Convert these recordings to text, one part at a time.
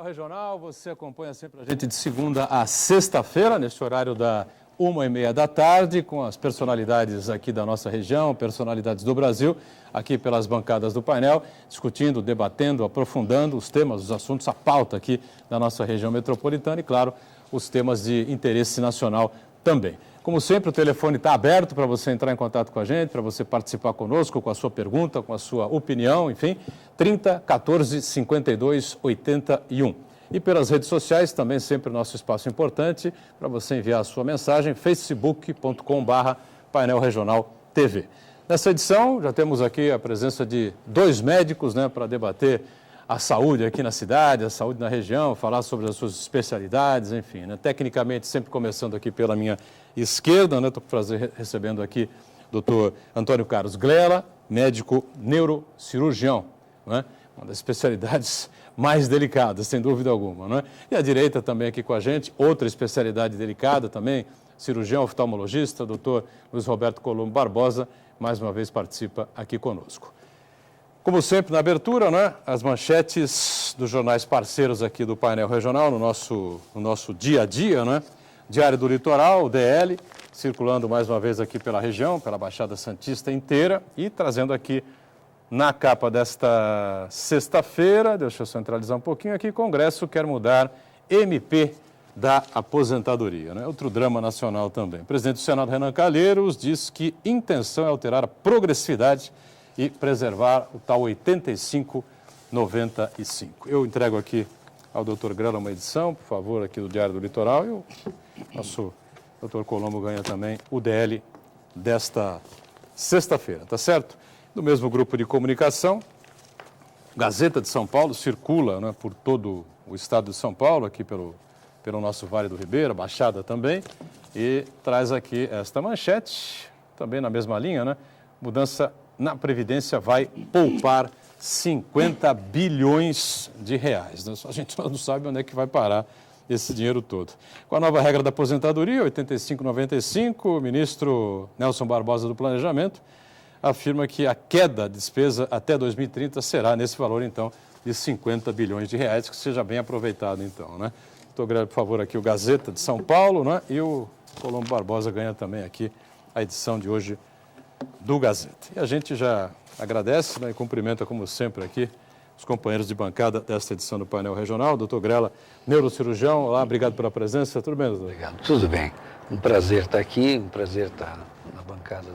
Regional, você acompanha sempre a gente de segunda a sexta-feira, neste horário da 1h30 da tarde, com as personalidades aqui da nossa região, personalidades do Brasil, aqui pelas bancadas do painel, discutindo, debatendo, aprofundando os temas, os assuntos, a pauta aqui da nossa região metropolitana e, claro, os temas de interesse nacional também. Como sempre, o telefone está aberto para você entrar em contato com a gente, para você participar conosco com a sua pergunta, com a sua opinião, enfim, 30 14 52 81. E pelas redes sociais, também sempre o nosso espaço importante para você enviar a sua mensagem, facebook.com/Painel Regional TV. Nessa edição, já temos aqui a presença de dois médicos, para debater a saúde aqui na cidade, a saúde na região, falar sobre as suas especialidades, enfim, Tecnicamente, sempre começando aqui pela minha esquerda, Estou com prazer recebendo aqui o Dr. Antônio Carlos Glela, médico neurocirurgião, Uma das especialidades mais delicadas, sem dúvida alguma, E à direita também aqui com a gente, outra especialidade delicada também, cirurgião oftalmologista, Dr. Luiz Roberto Colombo Barbosa, mais uma vez participa aqui conosco. Como sempre, na abertura, as manchetes dos jornais parceiros aqui do Painel Regional, no nosso dia a dia, Diário do Litoral, o DL, circulando mais uma vez aqui pela região, pela Baixada Santista inteira e trazendo aqui na capa desta sexta-feira, deixa eu centralizar um pouquinho aqui, Congresso quer mudar MP da aposentadoria, Outro drama nacional também. O presidente do Senado, Renan Calheiros, diz que intenção é alterar a progressividade e preservar o tal 85/95. Eu entrego aqui ao Dr. Glela uma edição, por favor, aqui do Diário do Litoral, e o nosso Dr. Colombo ganha também o DL desta sexta-feira, tá certo? Do mesmo grupo de comunicação, Gazeta de São Paulo circula por todo o estado de São Paulo, aqui pelo nosso Vale do Ribeira, Baixada também, e traz aqui esta manchete, também na mesma linha, Mudança na Previdência vai poupar 50 bilhões de reais. A gente não sabe onde é que vai parar esse dinheiro todo. Com a nova regra da aposentadoria, 85/95, o ministro Nelson Barbosa do Planejamento afirma que a queda de despesa até 2030 será nesse valor, então, de 50 bilhões de reais, que seja bem aproveitado, então, Estou por favor, aqui o Gazeta de São Paulo, E o Colombo Barbosa ganha também aqui a edição de hoje do Gazeta. E a gente já agradece e cumprimenta, como sempre, aqui os companheiros de bancada desta edição do Painel Regional. Doutor Glela, neurocirurgião, olá, obrigado pela presença. Tudo bem, doutor? Obrigado, tudo bem. Um prazer estar aqui, um prazer estar na bancada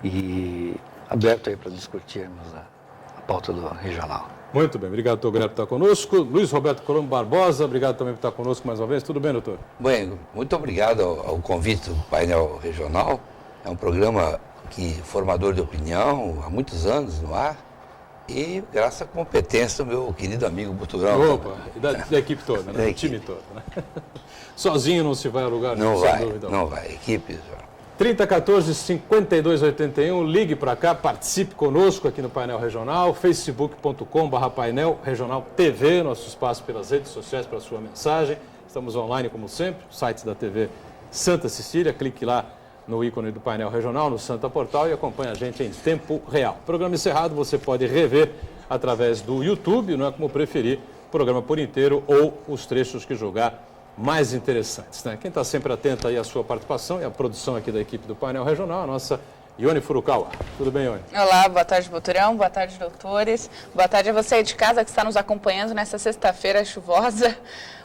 e aberto aí para discutirmos a pauta do regional. Muito bem, obrigado, doutor Glela, por estar conosco. Luiz Roberto Colombo Barbosa, obrigado também por estar conosco mais uma vez. Tudo bem, doutor? Bem, muito obrigado ao convite do Painel Regional. É um programa formador de opinião, há muitos anos no ar, e graças à competência do meu querido amigo Buturão. Opa, e da equipe toda, do time todo. Sozinho não se vai a lugar nenhum, sem dúvida. Não vai, equipe. 30 14 52 81, ligue para cá, participe conosco aqui no Painel Regional, facebook.com/Painel Regional TV, nosso espaço pelas redes sociais para a sua mensagem. Estamos online, como sempre, site da TV Santa Cecília, clique lá no ícone do Painel Regional, no Santa Portal, e acompanhe a gente em tempo real. Programa encerrado, você pode rever através do YouTube, como preferir, o programa por inteiro ou os trechos que julgar mais interessantes. Quem está sempre atento aí à sua participação e à produção aqui da equipe do Painel Regional, a nossa Ione Furukawa. Tudo bem, Ione? Olá, boa tarde, Buturão, boa tarde, doutores. Boa tarde a você aí de casa que está nos acompanhando nessa sexta-feira chuvosa.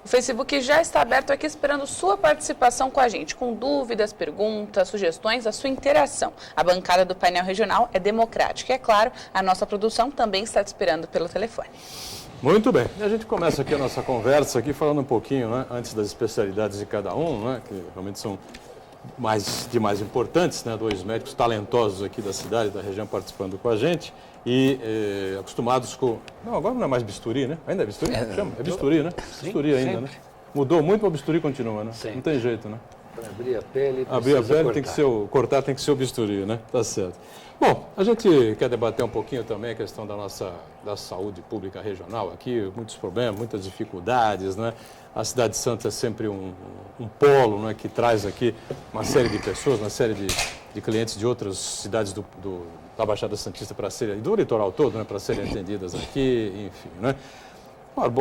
O Facebook já está aberto aqui esperando sua participação com a gente, com dúvidas, perguntas, sugestões, a sua interação. A bancada do Painel Regional é democrática e, é claro, a nossa produção também está te esperando pelo telefone. Muito bem. E a gente começa aqui a nossa conversa aqui falando um pouquinho, antes das especialidades de cada um, que realmente são mais importantes, dois médicos talentosos aqui da cidade, da região, participando com a gente e acostumados com... Não, agora não é mais bisturi, Ainda é bisturi? Chama? É bisturi, Sim, bisturi ainda, sempre. Mudou muito, mas o bisturi continua, Sempre. Não tem jeito, Para abrir a pele, cortar. Tem que ser cortar tem que ser o bisturi, Tá certo. Bom, a gente quer debater um pouquinho também a questão da saúde pública regional aqui, muitos problemas, muitas dificuldades, A cidade de Santos é sempre um polo, que traz aqui uma série de pessoas, uma série de clientes de outras cidades da Baixada Santista para serem, do litoral todo, para serem atendidas aqui, enfim,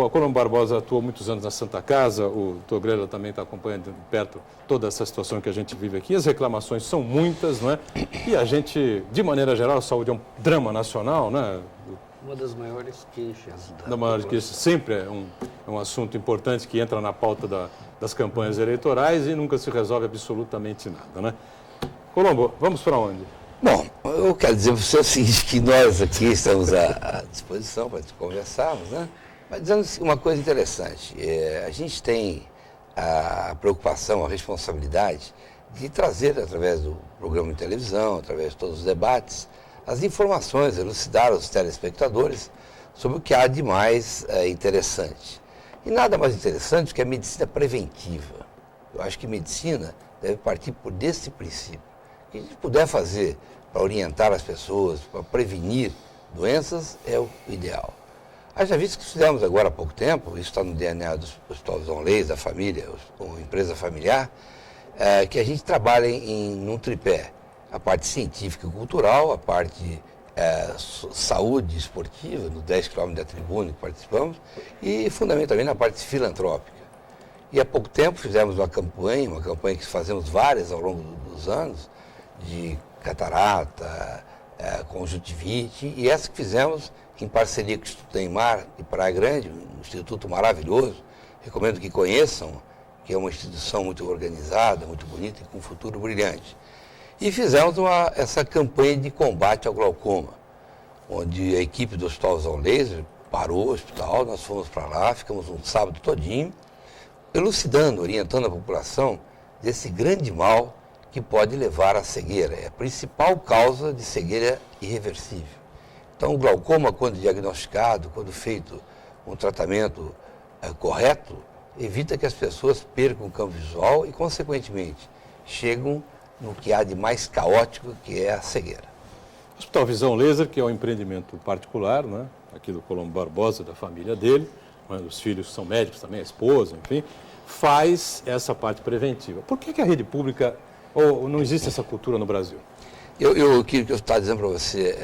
Colombo Barbosa atuou muitos anos na Santa Casa, o Dr. Grela também está acompanhando de perto toda essa situação que a gente vive aqui. As reclamações são muitas, não é? E a gente, de maneira geral, a saúde é um drama nacional, né? Uma das maiores queixas da maior queixa, sempre é um assunto importante que entra na pauta das campanhas eleitorais e nunca se resolve absolutamente nada, né? Colombo, vamos para onde? Bom, eu quero dizer para você o seguinte, que nós aqui estamos à disposição para conversarmos, né? Mas dizendo uma coisa interessante, a gente tem a preocupação, a responsabilidade de trazer, através do programa de televisão, através de todos os debates, as informações, elucidar os telespectadores sobre o que há de mais interessante. E nada mais interessante que a medicina preventiva. Eu acho que medicina deve partir desse princípio. O que a gente puder fazer para orientar as pessoas, para prevenir doenças, é o ideal. Haja visto que fizemos agora há pouco tempo, isso está no DNA do Hospital João Leis, da família, ou empresa familiar, que a gente trabalha num tripé. A parte científica e cultural, a parte saúde esportiva, no 10 km da tribuna que participamos, e fundamentalmente na parte filantrópica. E há pouco tempo fizemos uma campanha que fazemos várias ao longo dos anos, de catarata, conjuntivite, e essa que fizemos em parceria com o Instituto Neymar de Praia Grande, um instituto maravilhoso, recomendo que conheçam, que é uma instituição muito organizada, muito bonita e com um futuro brilhante. E fizemos essa campanha de combate ao glaucoma, onde a equipe do Hospital João Leis parou o hospital, nós fomos para lá, ficamos um sábado todinho, elucidando, orientando a população desse grande mal que pode levar à cegueira. É a principal causa de cegueira irreversível. Então, o glaucoma, quando diagnosticado, quando feito um tratamento correto, evita que as pessoas percam o campo visual e, consequentemente, chegam no que há de mais caótico, que é a cegueira. O Hospital Visão Laser, que é um empreendimento particular, né? Aqui do Colombo Barbosa, da família dele, né? Os filhos são médicos também, a esposa, enfim, faz essa parte preventiva. Por que a rede pública, ou não existe essa cultura no Brasil? O que eu estava dizendo para você,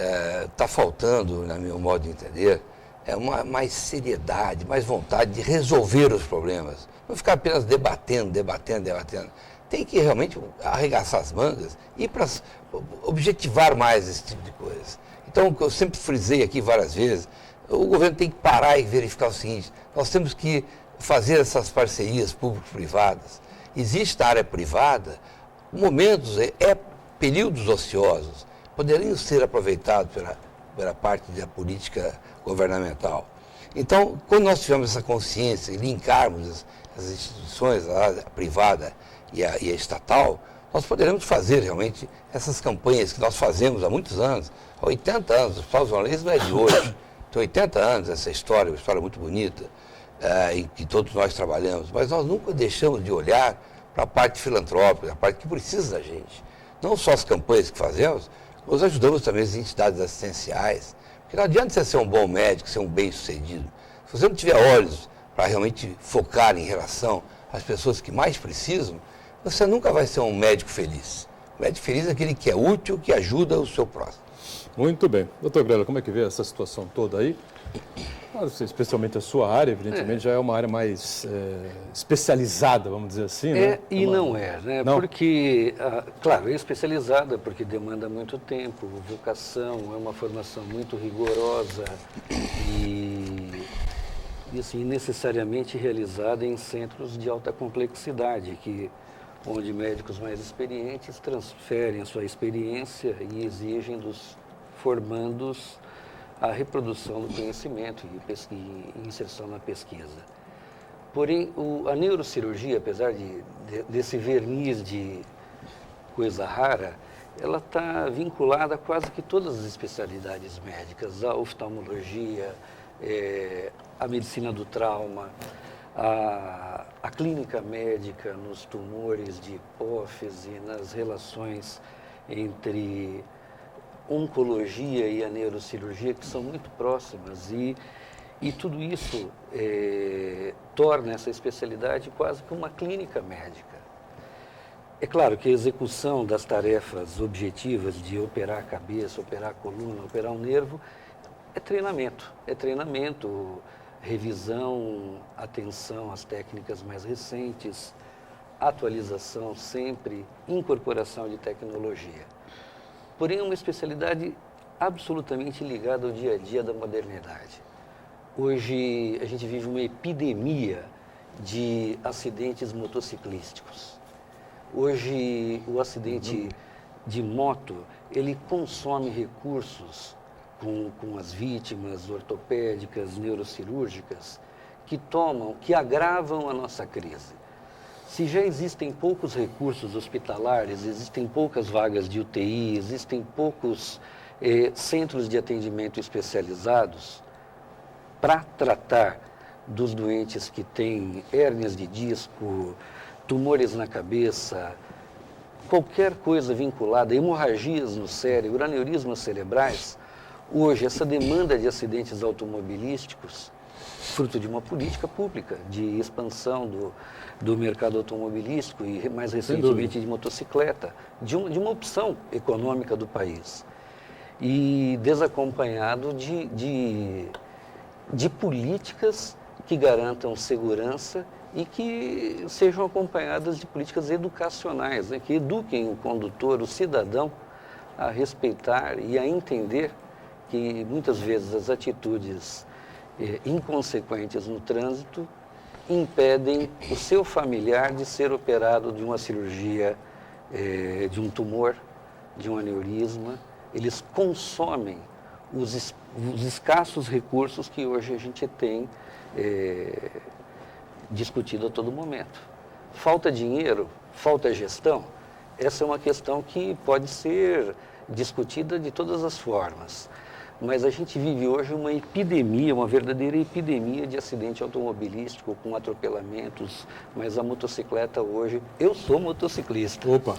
está faltando, no meu modo de entender, mais seriedade, mais vontade de resolver os problemas. Não ficar apenas debatendo. Tem que realmente arregaçar as mangas e objetivar mais esse tipo de coisa. Então, o que eu sempre frisei aqui várias vezes, o governo tem que parar e verificar o seguinte, nós temos que fazer essas parcerias público-privadas. Existe na área privada momentos, períodos ociosos, poderiam ser aproveitados pela parte da política governamental. Então, quando nós tivermos essa consciência e linkarmos as instituições, a privada e a estatal, nós poderemos fazer realmente essas campanhas que nós fazemos há muitos anos, há 80 anos. O Hospital João Leis não é de hoje, tem 80 anos essa história, uma história muito bonita, em que todos nós trabalhamos, mas nós nunca deixamos de olhar para a parte filantrópica, a parte que precisa da gente. Não só as campanhas que fazemos, nós ajudamos também as entidades assistenciais, porque não adianta você ser um bom médico, ser um bem-sucedido. Se você não tiver olhos para realmente focar em relação às pessoas que mais precisam, você nunca vai ser um médico feliz. O médico feliz é aquele que é útil, que ajuda o seu próximo. Muito bem. Doutor Grela, como é que vê essa situação toda aí? Especialmente a sua área, evidentemente, já é uma área mais especializada, vamos dizer assim, né? Não é, né? Não? Porque, claro, é especializada porque demanda muito tempo, vocação, é uma formação muito rigorosa e assim, necessariamente realizada em centros de alta complexidade, onde médicos mais experientes transferem a sua experiência e exigem dos formandos a reprodução do conhecimento e inserção na pesquisa. Porém, a neurocirurgia, apesar desse verniz de coisa rara, ela está vinculada a quase que todas as especialidades médicas, a oftalmologia, a medicina do trauma, a clínica médica nos tumores de hipófise, nas relações entre oncologia e a neurocirurgia, que são muito próximas, e tudo isso torna essa especialidade quase que uma clínica médica. É claro que a execução das tarefas objetivas de operar a cabeça, operar a coluna, operar o nervo, é treinamento, revisão, atenção às técnicas mais recentes, atualização sempre, incorporação de tecnologia. Porém, é uma especialidade absolutamente ligada ao dia a dia da modernidade. Hoje, a gente vive uma epidemia de acidentes motociclísticos. Hoje, o acidente de moto, ele consome recursos com as vítimas ortopédicas, neurocirúrgicas, que agravam a nossa crise. Se já existem poucos recursos hospitalares, existem poucas vagas de UTI, existem poucos centros de atendimento especializados para tratar dos doentes que têm hérnias de disco, tumores na cabeça, qualquer coisa vinculada, hemorragias no cérebro, aneurismas cerebrais, hoje essa demanda de acidentes automobilísticos, fruto de uma política pública de expansão do mercado automobilístico e mais recentemente de motocicleta, de uma opção econômica do país. E desacompanhado de políticas que garantam segurança e que sejam acompanhadas de políticas educacionais, né, que eduquem o condutor, o cidadão, a respeitar e a entender que muitas vezes as atitudes inconsequentes no trânsito impedem o seu familiar de ser operado de uma cirurgia, de um tumor, de um aneurisma. Eles consomem os escassos recursos que hoje a gente tem discutido a todo momento. Falta dinheiro, falta gestão, essa é uma questão que pode ser discutida de todas as formas. Mas a gente vive hoje uma epidemia, uma verdadeira epidemia de acidente automobilístico com atropelamentos, mas a motocicleta hoje, eu sou motociclista. Opa!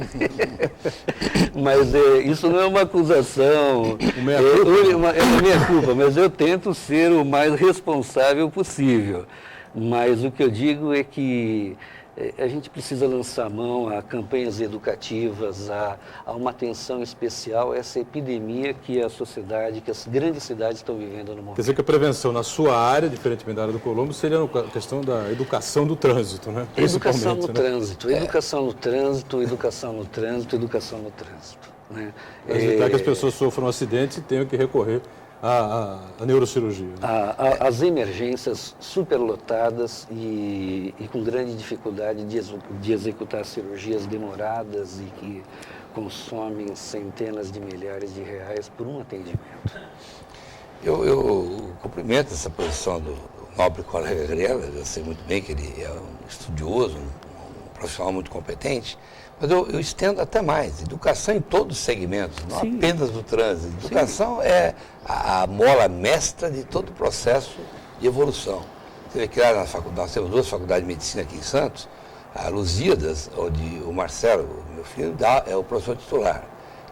Mas isso não é uma acusação, é uma minha culpa, mas eu tento ser o mais responsável possível. Mas o que eu digo é que a gente precisa lançar mão a campanhas educativas, a uma atenção especial a essa epidemia que a sociedade, que as grandes cidades estão vivendo no momento. Quer dizer que a prevenção na sua área, diferentemente da área do Colombo, seria a questão da educação do trânsito, né? Educação no né? trânsito, educação no trânsito, educação no trânsito, educação no trânsito. Né? Para evitar que as pessoas sofram um acidente e tenham que recorrer à neurocirurgia. Né? As emergências superlotadas e com grande dificuldade de executar cirurgias demoradas e que consomem centenas de milhares de reais por um atendimento. Eu cumprimento essa posição do nobre colega Grela, eu sei muito bem que ele é um estudioso, um profissional muito competente, mas eu estendo até mais, educação em todos os segmentos, não Sim. apenas do trânsito. Educação é a mola mestra de todo o processo de evolução. Você vê que lá na faculdade, nós temos 2 faculdades de medicina aqui em Santos, a Lusíadas, onde o Marcelo, meu filho, é o professor titular,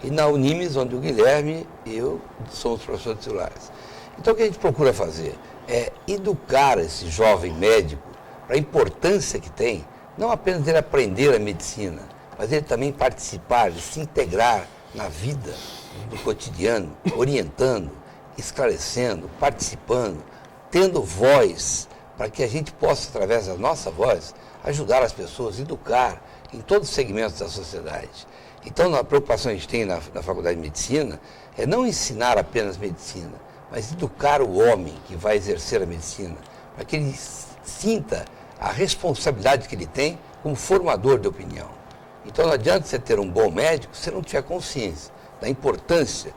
e na Unimes, onde o Guilherme e eu somos professores titulares. Então o que a gente procura fazer é educar esse jovem médico para a importância que tem, não apenas dele aprender a medicina, mas ele também participar, de se integrar na vida do cotidiano, orientando, esclarecendo, participando, tendo voz, para que a gente possa, através da nossa voz, ajudar as pessoas, educar em todos os segmentos da sociedade. Então, a preocupação que a gente tem na Faculdade de Medicina é não ensinar apenas medicina, mas educar o homem que vai exercer a medicina, para que ele sinta a responsabilidade que ele tem como formador de opinião. Então não adianta você ter um bom médico se não tiver consciência da importância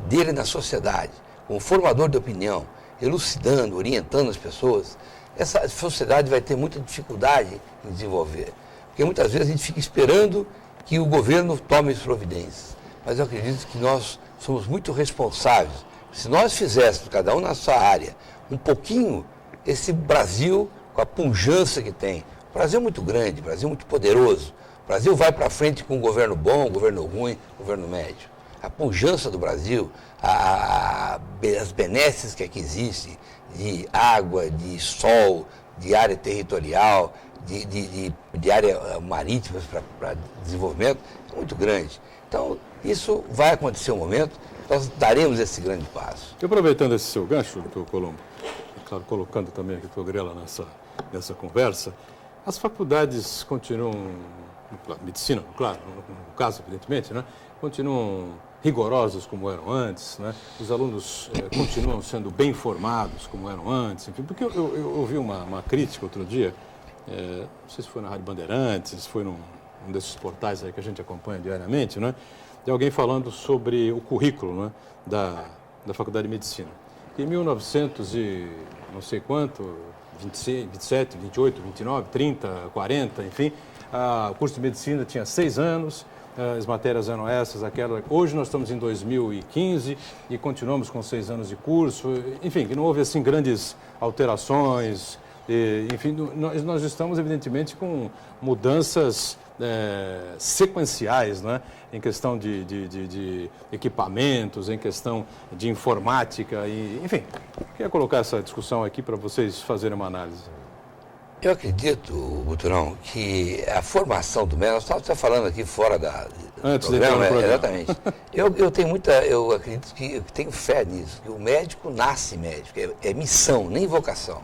dele na sociedade, como formador de opinião, elucidando, orientando as pessoas. Essa sociedade vai ter muita dificuldade em desenvolver, porque muitas vezes a gente fica esperando que o governo tome as providências, mas eu acredito que nós somos muito responsáveis. Se nós fizéssemos, cada um na sua área, um pouquinho, esse Brasil, com a pujança que tem, o Brasil é muito grande, o Brasil é muito poderoso, o Brasil vai para frente com um governo bom, um governo ruim, um governo médio. A pujança do Brasil, as benesses que aqui existem, de água, de sol, de área territorial, de área marítima para desenvolvimento, é muito grande. Então, isso vai acontecer um momento, nós daremos esse grande passo. E aproveitando esse seu gancho, doutor Colombo, claro, colocando também aqui o Dr. Grela nessa conversa, as faculdades continuam, medicina, claro, no caso, evidentemente, né, continuam rigorosas como eram antes, né? Os alunos continuam sendo bem formados como eram antes, enfim, porque eu ouvi uma crítica outro dia, não sei se foi na Rádio Bandeirantes, foi num desses portais aí que a gente acompanha diariamente, né? De alguém falando sobre o currículo, né, da Faculdade de Medicina. Em 1900 e não sei quanto, 26, 27, 28, 29, 30, 40, enfim, o curso de Medicina tinha 6 anos, as matérias eram essas, aquelas. Hoje nós estamos em 2015 e continuamos com 6 anos de curso. Enfim, que não houve assim grandes alterações. Enfim, nós estamos evidentemente com mudanças sequenciais, né? Em questão de equipamentos, em questão de informática, enfim. Queria colocar essa discussão aqui para vocês fazerem uma análise. Eu acredito, Buturão, que a formação do médico, nós estávamos falando aqui fora Antes do programa. Exatamente. Eu acredito que eu tenho fé nisso, que o médico nasce médico, é missão, nem vocação.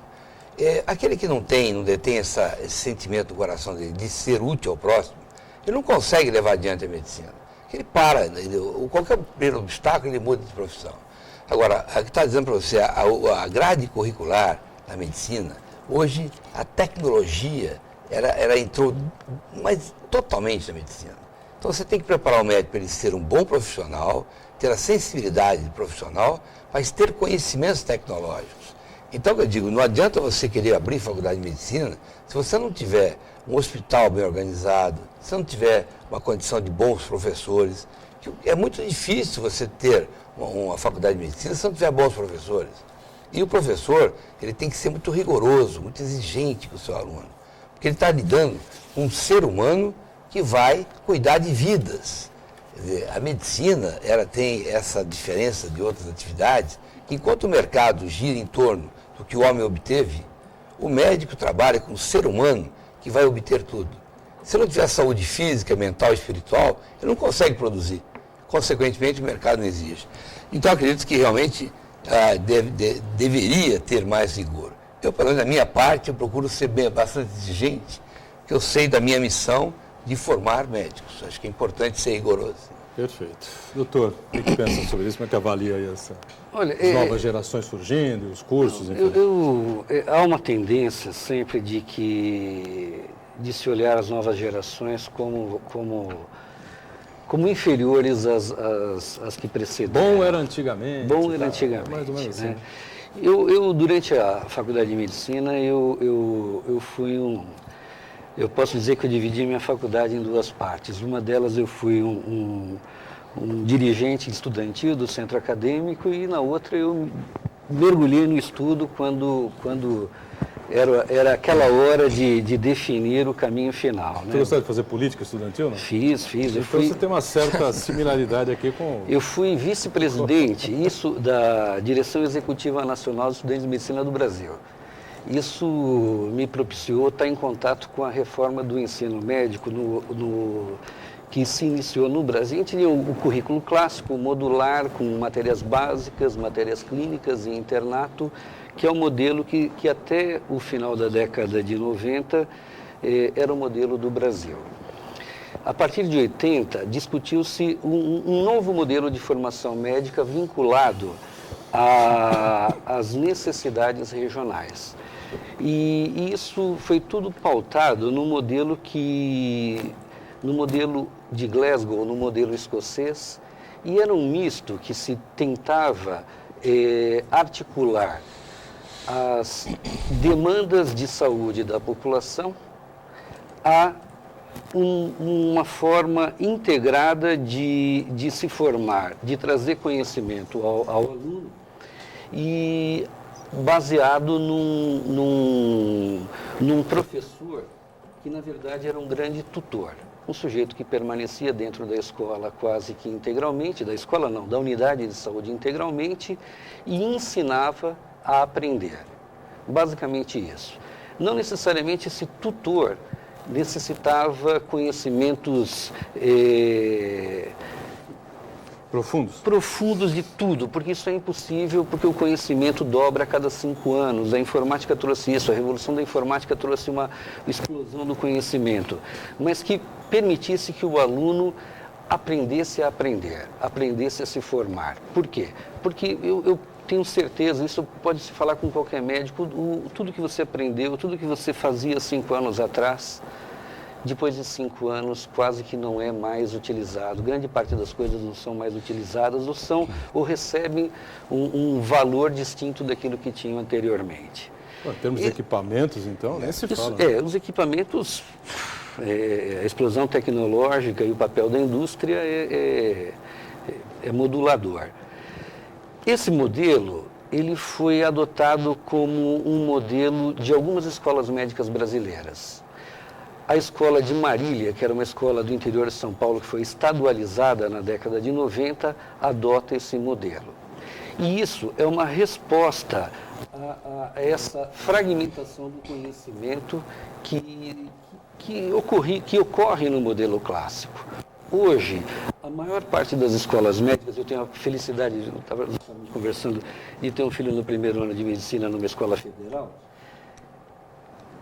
Aquele que não detém esse sentimento do coração dele de ser útil ao próximo, ele não consegue levar adiante a medicina. Ele para, qualquer primeiro obstáculo ele muda de profissão. Agora, o que está dizendo para você, a grade curricular da medicina, hoje a tecnologia, ela entrou totalmente na medicina. Então você tem que preparar o médico para ele ser um bom profissional, ter a sensibilidade profissional, mas ter conhecimentos tecnológicos. Então, eu digo, não adianta você querer abrir faculdade de medicina se você não tiver um hospital bem organizado, se não tiver uma condição de bons professores. É muito difícil você ter uma faculdade de medicina se não tiver bons professores. E o professor, ele tem que ser muito rigoroso, muito exigente com o seu aluno. Porque ele está lidando com um ser humano que vai cuidar de vidas. Quer dizer, a medicina, ela tem essa diferença de outras atividades, que enquanto o mercado gira em torno do que o homem obteve, o médico trabalha com um ser humano que vai obter tudo. Se não tiver saúde física, mental e espiritual, ele não consegue produzir. Consequentemente, o mercado não exige. Então, acredito que realmente deveria ter mais rigor. Eu, pelo menos da minha parte, eu procuro ser bastante exigente, porque eu sei da minha missão de formar médicos. Acho que é importante ser rigoroso. Perfeito. Doutor, o que pensa sobre isso? Como é que avalia aí as novas gerações surgindo, os cursos, enfim? Há uma tendência sempre de se olhar as novas gerações como inferiores às que precederam. Bom era antigamente. Mais ou menos assim. Né? Durante a faculdade de medicina, eu fui eu posso dizer que eu dividi minha faculdade em 2 partes. Uma delas eu fui um dirigente estudantil do centro acadêmico e na outra eu mergulhei no estudo quando era aquela hora de definir o caminho final. Você gostou de fazer política estudantil, não? Fiz. Então você tem uma certa similaridade aqui com... Eu fui vice-presidente, da Direção Executiva Nacional dos Estudantes de Medicina do Brasil. Isso me propiciou estar em contato com a reforma do ensino médico que se iniciou no Brasil. A gente tinha o currículo clássico, modular, com matérias básicas, matérias clínicas e internato, que é o modelo que até o final da década de 90 era o modelo do Brasil. A partir de 80, discutiu-se um novo modelo de formação médica vinculado às necessidades regionais. E isso foi tudo pautado no modelo de Glasgow, no modelo escocês, e era um misto que se tentava articular as demandas de saúde da população a uma forma integrada de se formar, de trazer conhecimento ao aluno e baseado num professor que, na verdade, era um grande tutor. Um sujeito que permanecia dentro da escola quase que integralmente, da escola não, da unidade de saúde integralmente, e ensinava a aprender. Basicamente isso. Não necessariamente esse tutor necessitava conhecimentos Profundos? Profundos de tudo, porque isso é impossível, porque o conhecimento dobra a cada 5 anos. A informática trouxe isso, a revolução da informática trouxe uma explosão do conhecimento, mas que permitisse que o aluno aprendesse a aprender, aprendesse a se formar. Por quê? Porque eu tenho certeza, isso pode se falar com qualquer médico, tudo que você aprendeu, tudo que você fazia 5 anos atrás, depois de 5 anos, quase que não é mais utilizado. Grande parte das coisas não são mais utilizadas ou recebem um valor distinto daquilo que tinham anteriormente. Bom, em termos de equipamentos, então, nem se fala. Os equipamentos, a explosão tecnológica e o papel da indústria é modulador. Esse modelo, ele foi adotado como um modelo de algumas escolas médicas brasileiras. A escola de Marília, que era uma escola do interior de São Paulo, que foi estadualizada na década de 90, adota esse modelo. E isso é uma resposta a essa fragmentação do conhecimento que ocorre no modelo clássico. Hoje, a maior parte das escolas médicas, eu tenho a felicidade, estávamos conversando, de ter um filho no primeiro ano de medicina numa escola federal.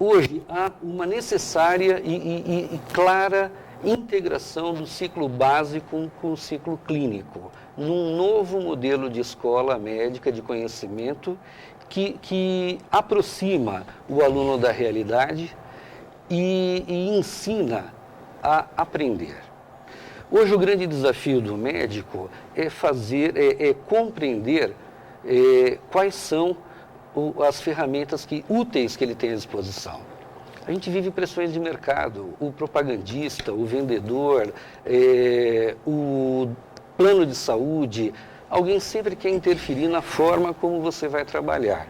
Hoje há uma necessária e clara integração do ciclo básico com o ciclo clínico, num novo modelo de escola médica de conhecimento que aproxima o aluno da realidade e ensina a aprender. Hoje o grande desafio do médico é compreender quais são as ferramentas úteis que ele tem à disposição. A gente vive pressões de mercado, o propagandista, o vendedor, o plano de saúde, alguém sempre quer interferir na forma como você vai trabalhar.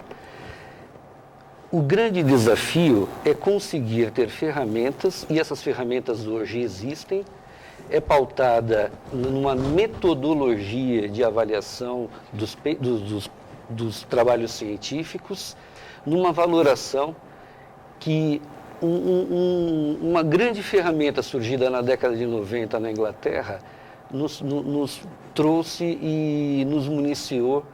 O grande desafio é conseguir ter ferramentas, e essas ferramentas hoje existem, é pautada numa metodologia de avaliação dos trabalhos científicos, numa valoração que uma grande ferramenta surgida na década de 90 na Inglaterra nos trouxe e nos municiou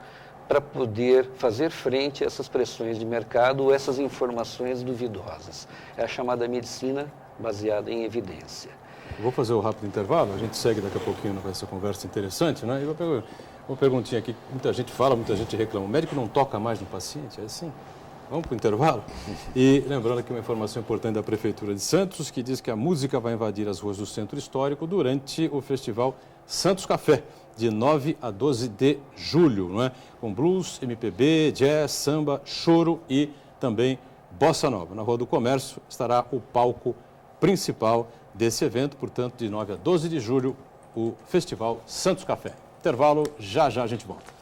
para poder fazer frente a essas pressões de mercado ou essas informações duvidosas. É a chamada medicina baseada em evidência. Vou fazer o rápido intervalo, a gente segue daqui a pouquinho com essa conversa interessante, né? E uma perguntinha aqui, muita gente fala, muita gente reclama, o médico não toca mais no paciente, é assim? Vamos para o intervalo? E lembrando aqui uma informação importante da Prefeitura de Santos, que diz que a música vai invadir as ruas do Centro Histórico durante o Festival Santos Café, de 9 a 12 de julho, não é? Com blues, MPB, jazz, samba, choro e também bossa nova. Na Rua do Comércio estará o palco principal desse evento, portanto, de 9 a 12 de julho, o Festival Santos Café. Intervalo, já a gente volta.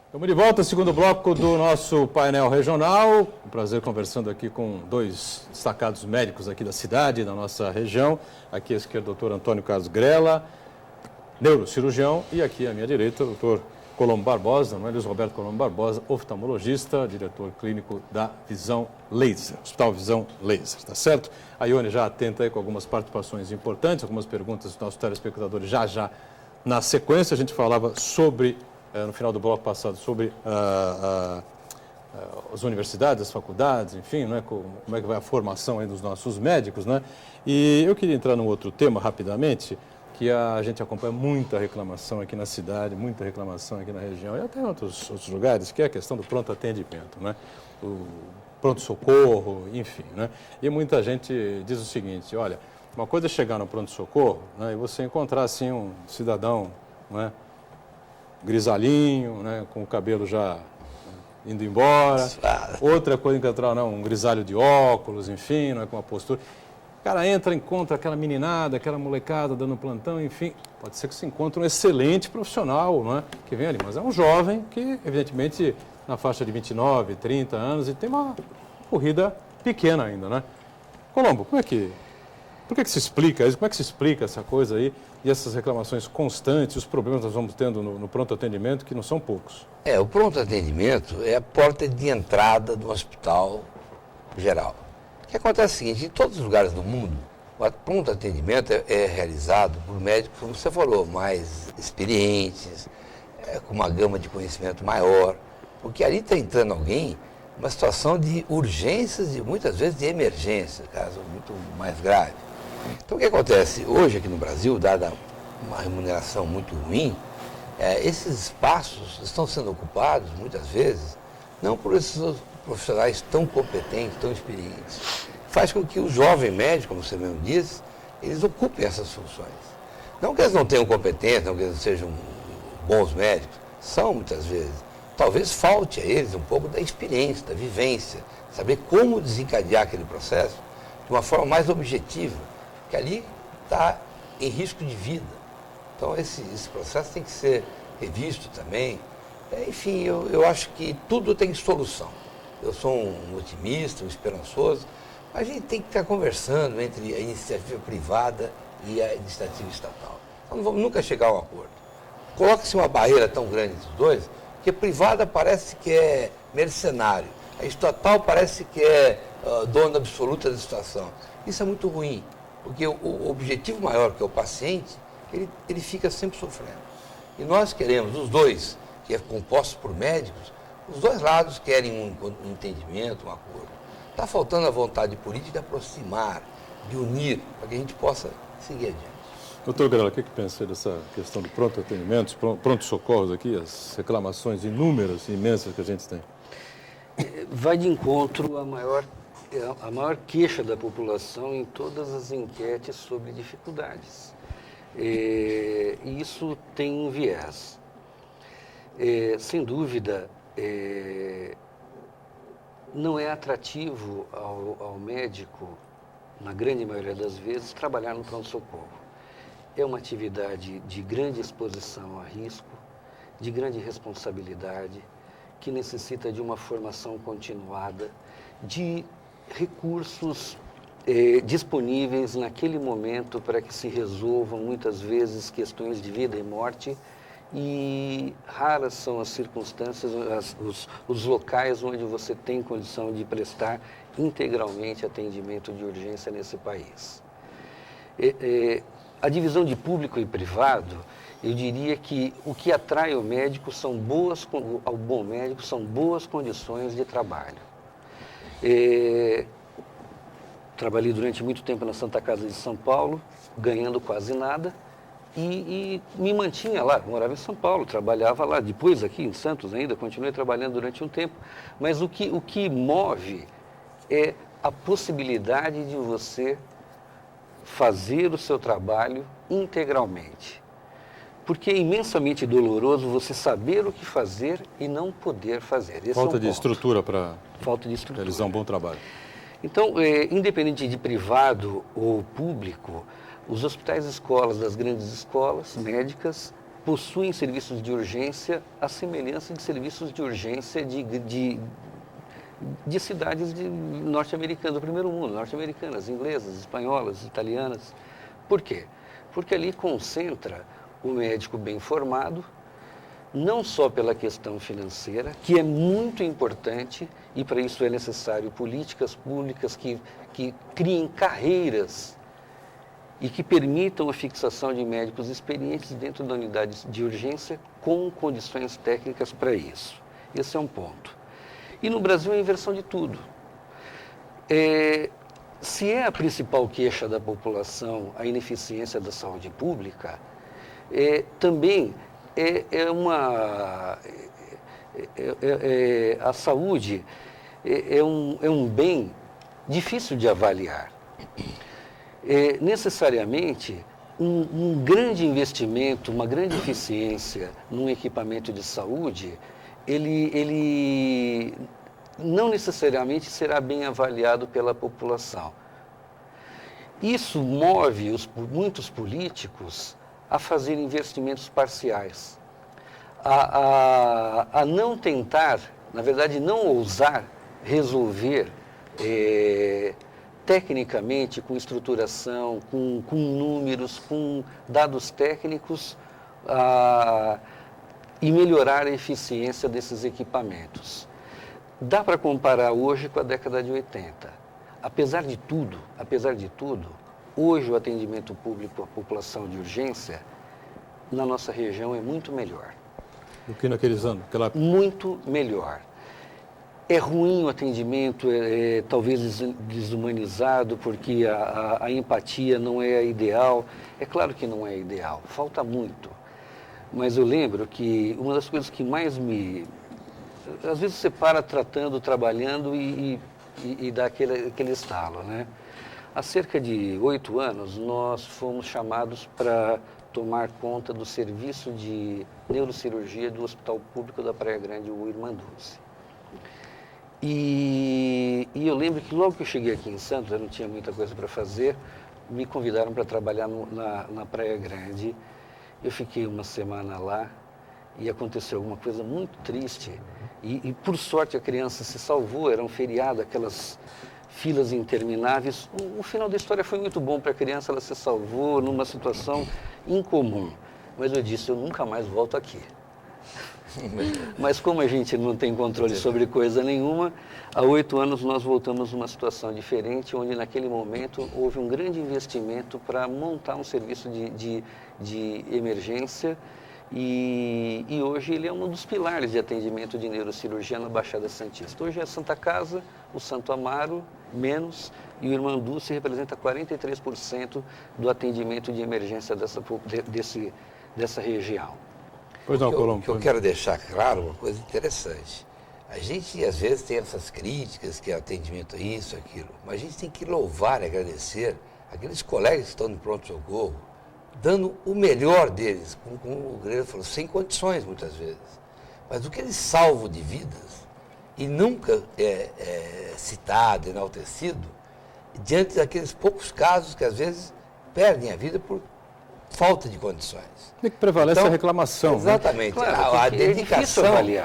Estamos de volta, segundo bloco do nosso painel regional. Um prazer conversando aqui com 2 destacados médicos aqui da cidade, da nossa região. Aqui à esquerda, o doutor Antônio Carlos Grella, neurocirurgião, e aqui à minha direita, o doutor Colombo Barbosa, não é? Luiz Roberto Colombo Barbosa, oftalmologista, diretor clínico da Visão Laser, Hospital Visão Laser, tá certo? A Ione já atenta aí com algumas participações importantes, algumas perguntas dos nossos telespectadores já na sequência. A gente falava sobre, no final do bloco passado, sobre as universidades, as faculdades, enfim, né? Como é que vai a formação aí dos nossos médicos, né? E eu queria entrar num outro tema rapidamente, que a gente acompanha muita reclamação aqui na cidade, muita reclamação aqui na região e até em outros lugares, que é a questão do pronto atendimento, né? O pronto-socorro, enfim, né? E muita gente diz o seguinte, olha, uma coisa é chegar no pronto-socorro, né, e você encontrar, assim, um cidadão, né, grisalhinho, né, com o cabelo já indo embora. Outra coisa é encontrar um grisalho de óculos, enfim, né, com uma postura. O cara entra, encontra aquela meninada, aquela molecada dando plantão, enfim. Pode ser que se encontre um excelente profissional, não é? Que vem ali, mas é um jovem que, evidentemente, na faixa de 29, 30 anos e tem uma corrida pequena ainda, né? Colombo, como é que Por que se explica isso? Como é que se explica essa coisa aí e essas reclamações constantes, os problemas que nós vamos tendo no pronto atendimento, que não são poucos? O pronto atendimento é a porta de entrada do hospital geral. O que acontece é o seguinte, em todos os lugares do mundo, o pronto atendimento é realizado por médicos, como você falou, mais experientes, com uma gama de conhecimento maior, porque ali está entrando alguém numa situação de urgências e muitas vezes de emergência, caso muito mais grave. Então o que acontece? Hoje aqui no Brasil, dada uma remuneração muito ruim, esses espaços estão sendo ocupados, muitas vezes, não por esses profissionais tão competentes, tão experientes. Faz com que o jovem médico, como você mesmo disse, eles ocupem essas funções. Não que eles não tenham competência, não que eles sejam bons médicos, são muitas vezes. Talvez falte a eles um pouco da experiência, da vivência, saber como desencadear aquele processo de uma forma mais objetiva, que ali está em risco de vida. Então esse processo tem que ser revisto também. Enfim, eu acho que tudo tem solução. Eu sou um otimista, um esperançoso, mas a gente tem que estar conversando entre a iniciativa privada e a iniciativa estatal. Então não vamos nunca chegar a um acordo. Coloca-se uma barreira tão grande entre os dois, que a privada parece que é mercenário, a estatal parece que é dona absoluta da situação. Isso é muito ruim, porque o objetivo maior, que é o paciente, ele fica sempre sofrendo. E nós queremos, os dois, que é composto por médicos, os dois lados querem um entendimento, um acordo. Está faltando a vontade política de aproximar, de unir, para que a gente possa seguir adiante. Doutor Grela, o que pensa dessa questão do pronto atendimento, pronto-socorros aqui, as reclamações inúmeras, imensas que a gente tem? Vai de encontro à maior queixa da população em todas as enquetes sobre dificuldades. E isso tem um viés. Sem dúvida, não é atrativo ao médico, na grande maioria das vezes, trabalhar no pronto-socorro. É uma atividade de grande exposição a risco, de grande responsabilidade, que necessita de uma formação continuada, de recursos disponíveis naquele momento para que se resolvam, muitas vezes, questões de vida e morte, e raras são as circunstâncias, os locais onde você tem condição de prestar integralmente atendimento de urgência nesse país. A divisão de público e privado, eu diria que o que atrai ao médico ao bom médico são boas condições de trabalho. Trabalhei durante muito tempo na Santa Casa de São Paulo, ganhando quase nada, e me mantinha lá, morava em São Paulo, trabalhava lá, depois aqui em Santos ainda, continuei trabalhando durante um tempo, mas o que move é a possibilidade de você fazer o seu trabalho integralmente. Porque é imensamente doloroso você saber o que fazer e não poder fazer. Esse Falta de estrutura para realizar um bom trabalho. Então, independente de privado ou público, os hospitais e escolas das grandes escolas médicas possuem serviços de urgência à semelhança de serviços de urgência de cidades norte-americanas, do primeiro mundo, norte-americanas, inglesas, espanholas, italianas. Por quê? Porque ali concentra o médico bem formado, não só pela questão financeira, que é muito importante, e para isso é necessário políticas públicas que criem carreiras e que permitam a fixação de médicos experientes dentro da unidade de urgência com condições técnicas para isso. Esse é um ponto. E no Brasil é a inversão de tudo. Se é a principal queixa da população a ineficiência da saúde pública, também a saúde é um bem difícil de avaliar. Necessariamente, um grande investimento, uma grande eficiência num equipamento de saúde, ele não necessariamente será bem avaliado pela população. Isso move muitos políticos a fazer investimentos parciais, a não tentar, na verdade, não ousar resolver tecnicamente, com estruturação, com números, com dados técnicos, e melhorar a eficiência desses equipamentos. Dá para comparar hoje com a década de 80. Apesar de tudo, hoje o atendimento público à população de urgência na nossa região é muito melhor. Do que naqueles anos? Muito melhor. É ruim o atendimento, talvez desumanizado, porque a empatia não é a ideal. É claro que não é ideal, falta muito. Mas eu lembro que uma das coisas que mais me... Às vezes você para tratando, trabalhando e dá aquele estalo, né? Há cerca de 8 anos, nós fomos chamados para tomar conta do serviço de neurocirurgia do Hospital Público da Praia Grande, o Irmanduz. E eu lembro que logo que eu cheguei aqui em Santos, eu não tinha muita coisa para fazer, me convidaram para trabalhar na Praia Grande. Eu fiquei uma semana lá e aconteceu alguma coisa muito triste. E por sorte a criança se salvou, era um feriado, aquelas filas intermináveis. O final da história foi muito bom para a criança, ela se salvou numa situação incomum. Mas eu disse, eu nunca mais volto aqui. Mas como a gente não tem controle sobre coisa nenhuma, há 8 anos nós voltamos numa situação diferente, onde naquele momento houve um grande investimento para montar um serviço de emergência e hoje ele é um dos pilares de atendimento de neurocirurgia na Baixada Santista. Hoje é a Santa Casa, o Santo Amaro, menos, e o Irmanduz se representa 43% do atendimento de emergência dessa região. Pois não, Colombo. O que eu quero deixar claro, uma coisa interessante. A gente, às vezes, tem essas críticas, que é atendimento a isso, aquilo, mas a gente tem que louvar e agradecer aqueles colegas que estão no pronto-socorro, dando o melhor deles, como o Grilo falou, sem condições, muitas vezes. Mas o que eles salvam de vidas, e nunca é citado, enaltecido, diante daqueles poucos casos que, às vezes, perdem a vida por falta de condições. Tem que prevalece a reclamação. Exatamente. Né? Claro, a dedicação.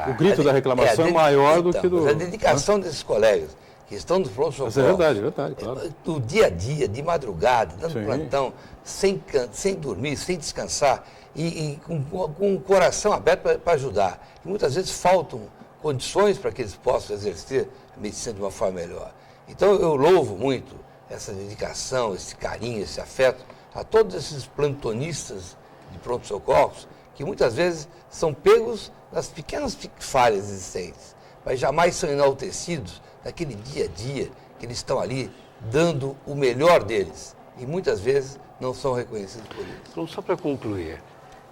O grito da reclamação é maior do que do... A dedicação desses colegas que estão nos pronto-socorros. Isso é verdade, claro. Do dia a dia, de madrugada, dando Sim. plantão, sem dormir, sem descansar e com o coração aberto para ajudar. E muitas vezes faltam condições para que eles possam exercer a medicina de uma forma melhor. Então eu louvo muito essa dedicação, esse carinho, esse afeto a todos esses plantonistas de pronto-socorros, que muitas vezes são pegos nas pequenas falhas existentes, mas jamais são enaltecidos naquele dia a dia que eles estão ali dando o melhor deles. E muitas vezes não são reconhecidos por isso. Então, só para concluir,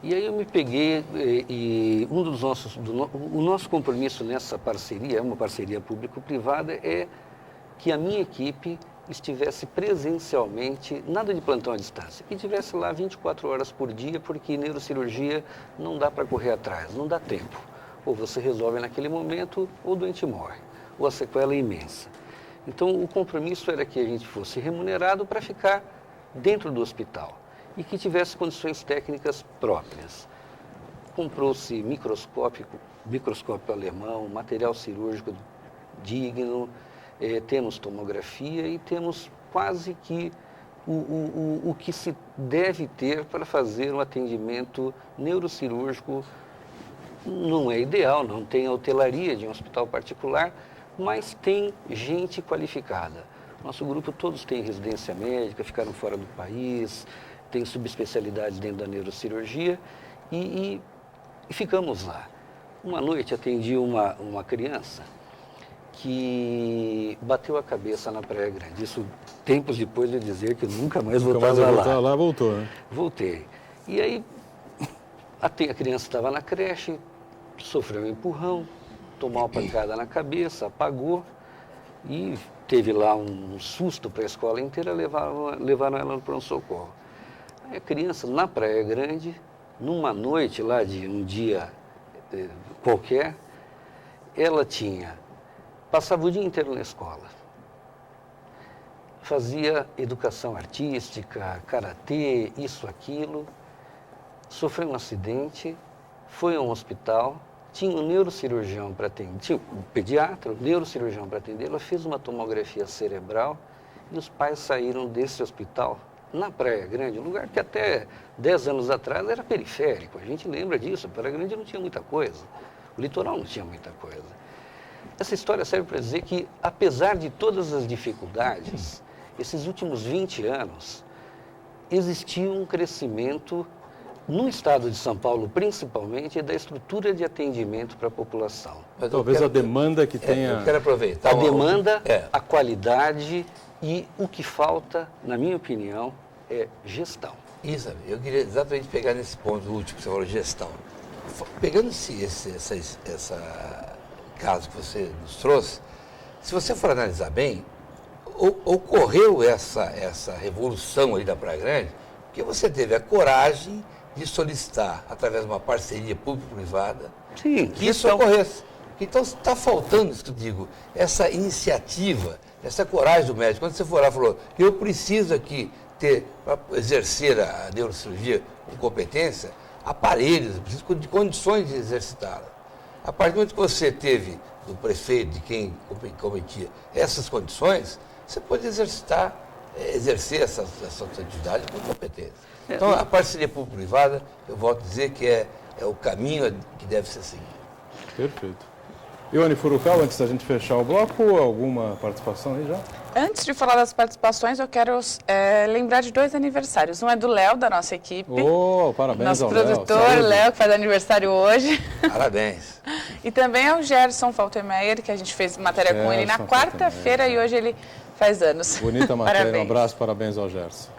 e aí eu me peguei e o nosso compromisso nessa parceria, uma parceria público-privada, é que a minha equipe estivesse presencialmente, nada de plantão à distância, que estivesse lá 24 horas por dia, porque neurocirurgia não dá para correr atrás, não dá tempo. Ou você resolve naquele momento, ou o doente morre, ou a sequela é imensa. Então, o compromisso era que a gente fosse remunerado para ficar dentro do hospital e que tivesse condições técnicas próprias. Comprou-se microscópio alemão, material cirúrgico digno, temos tomografia e temos quase que o que se deve ter para fazer um atendimento neurocirúrgico. Não é ideal, não tem a hotelaria de um hospital particular, mas tem gente qualificada. Nosso grupo todos têm residência médica, ficaram fora do país, tem subespecialidades dentro da neurocirurgia e ficamos lá. Uma noite atendi uma criança que bateu a cabeça na Praia Grande. Isso tempos depois de dizer que nunca mais voltava lá. Voltou, né? Voltei. E aí a criança estava na creche, sofreu um empurrão, tomou uma pancada na cabeça, apagou e teve lá um susto para a escola inteira, levaram ela no pronto-socorro. Aí a criança na Praia Grande, numa noite lá de um dia qualquer, ela passava o dia inteiro na escola. Fazia educação artística, karatê, isso, aquilo. Sofreu um acidente, foi a um hospital, tinha um neurocirurgião para atender, tinha um pediatra, um neurocirurgião para atender. Ela fez uma tomografia cerebral E os pais saíram desse hospital na Praia Grande, um lugar que até 10 anos atrás era periférico. A gente lembra disso, a Praia Grande não tinha muita coisa. O litoral não tinha muita coisa. Essa história serve para dizer que, apesar de todas as dificuldades, esses últimos 20 anos, existiu um crescimento no estado de São Paulo, principalmente, da estrutura de atendimento para a população. Mas Talvez a demanda que tenha... Eu quero aproveitar. A demanda, a qualidade e o que falta, na minha opinião, é gestão. Isso, eu queria exatamente pegar nesse ponto último que você falou, gestão. Pegando esse caso que você nos trouxe, se você for analisar bem, ocorreu essa revolução ali da Praia Grande, porque você teve a coragem de solicitar, através de uma parceria público-privada, que isso ocorresse. Então, está faltando, isso que eu digo, essa iniciativa, essa coragem do médico. Quando você for lá e falou, eu preciso aqui ter, para exercer a neurocirurgia com competência, aparelhos, eu preciso de condições de exercitá-la. A partir do momento que você teve, do prefeito, de quem cometia essas condições, você pode exercer essa atividade com competência. Então, a parceria público-privada, eu volto a dizer que é o caminho que deve ser seguido. Perfeito. Ione Furukawa, antes da gente fechar o bloco, alguma participação aí já? Antes de falar das participações, eu quero lembrar de 2 aniversários. Um é do Léo, da nossa equipe. Parabéns nosso ao Léo. produtor, Léo, que faz aniversário hoje. Parabéns. E também ao Gerson Faltemeyer, que a gente fez matéria com ele na quarta-feira e hoje ele faz anos. Bonita matéria, Parabéns. Um abraço, parabéns ao Gerson.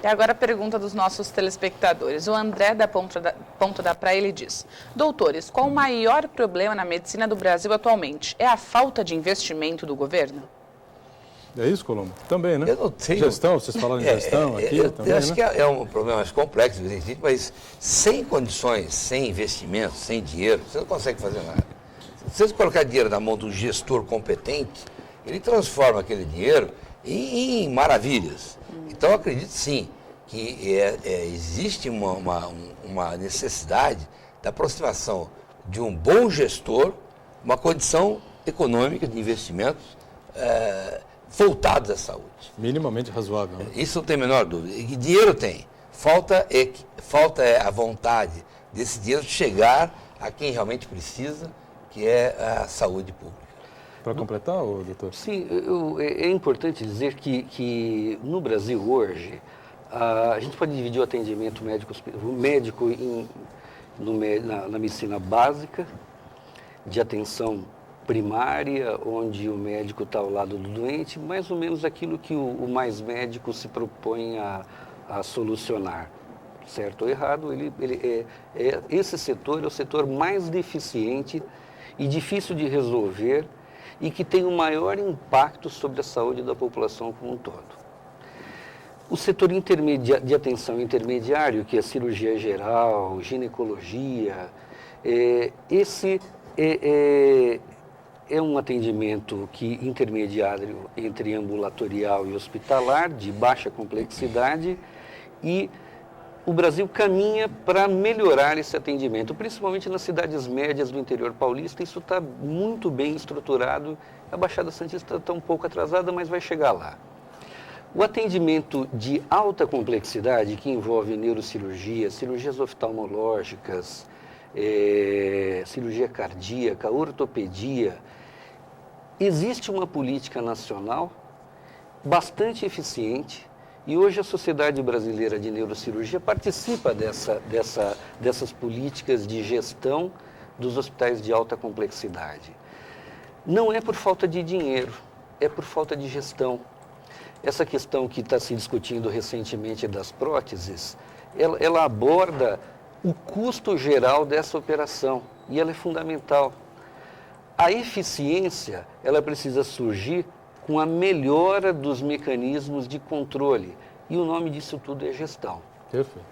E agora a pergunta dos nossos telespectadores. O André da Ponta da Praia, ele diz: doutores, qual o maior problema na medicina do Brasil atualmente? É a falta de investimento do governo? É isso, Colombo? Também, né? Eu não tenho... Gestão, vocês falaram em gestão aqui também, eu acho né? que é um problema mais complexo, evidentemente, mas sem condições, sem investimento, sem dinheiro, você não consegue fazer nada. Se você colocar dinheiro na mão de um gestor competente, ele transforma aquele dinheiro em maravilhas. Então, eu acredito sim que existe uma necessidade da aproximação de um bom gestor, uma condição econômica de investimentos voltados à saúde. Minimamente razoável. Né? Isso não tem a menor dúvida. E dinheiro tem. Falta a vontade desse dinheiro chegar a quem realmente precisa, que é a saúde pública. Para completar, doutor? Sim, é importante dizer que no Brasil hoje, a gente pode dividir o atendimento médico na medicina básica, de atenção primária, onde o médico está ao lado do doente, mais ou menos aquilo que o Mais Médico se propõe a solucionar. Certo ou errado, esse setor é o setor mais deficiente e difícil de resolver e que tem o maior impacto sobre a saúde da população como um todo. O setor de atenção intermediário, que é cirurgia geral, ginecologia, esse é um atendimento intermediário entre ambulatorial e hospitalar, de baixa complexidade, e o Brasil caminha para melhorar esse atendimento, principalmente nas cidades médias do interior paulista. Isso está muito bem estruturado. A Baixada Santista está um pouco atrasada, mas vai chegar lá. O atendimento de alta complexidade, que envolve neurocirurgia, cirurgias oftalmológicas, cirurgia cardíaca, ortopedia, existe uma política nacional bastante eficiente. E hoje a Sociedade Brasileira de Neurocirurgia participa dessas políticas de gestão dos hospitais de alta complexidade. Não é por falta de dinheiro, é por falta de gestão. Essa questão que está se discutindo recentemente das próteses, ela aborda o custo geral dessa operação e ela é fundamental. A eficiência, ela precisa surgir com a melhora dos mecanismos de controle. E o nome disso tudo é gestão. Perfeito.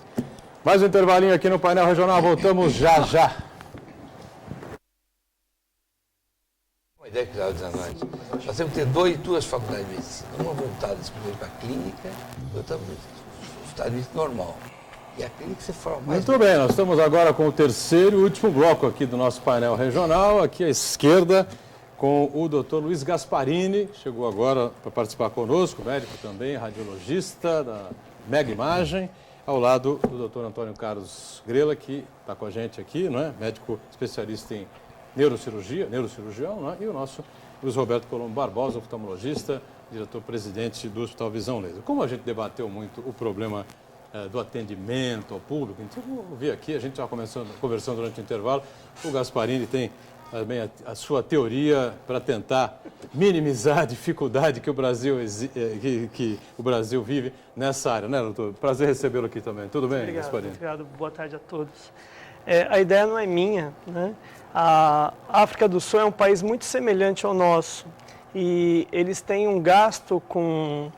Mais um intervalinho aqui no painel regional, voltamos já já. Uma ideia que eu estava dizendo antes. Nós temos que ter duas faculdades de medicina. Uma voltada para a clínica, outra para o hospitalista normal. E a clínica se forma mais... Muito bem, nós estamos agora com o terceiro e último bloco aqui do nosso painel regional. Aqui à esquerda, com o Dr. Luiz Gasparini, que chegou agora para participar conosco, médico também, radiologista da Mega Imagem, ao lado do Dr. Antônio Carlos Grela, que está com a gente aqui, não é? Médico especialista em neurocirurgião, não é? E o nosso Luiz Roberto Colombo Barbosa, oftalmologista, diretor-presidente do Hospital Visão Laser. Como a gente debateu muito o problema do atendimento ao público, então eu vi aqui, a gente já conversando durante o intervalo, o Gasparini tem também a sua teoria para tentar minimizar a dificuldade que o Brasil, que o Brasil vive nessa área, né, doutor? Prazer recebê-lo aqui também. Tudo bem, Gasparini? Obrigado, boa tarde a todos. A ideia não é minha, né? A África do Sul é um país muito semelhante ao nosso e eles têm um gasto com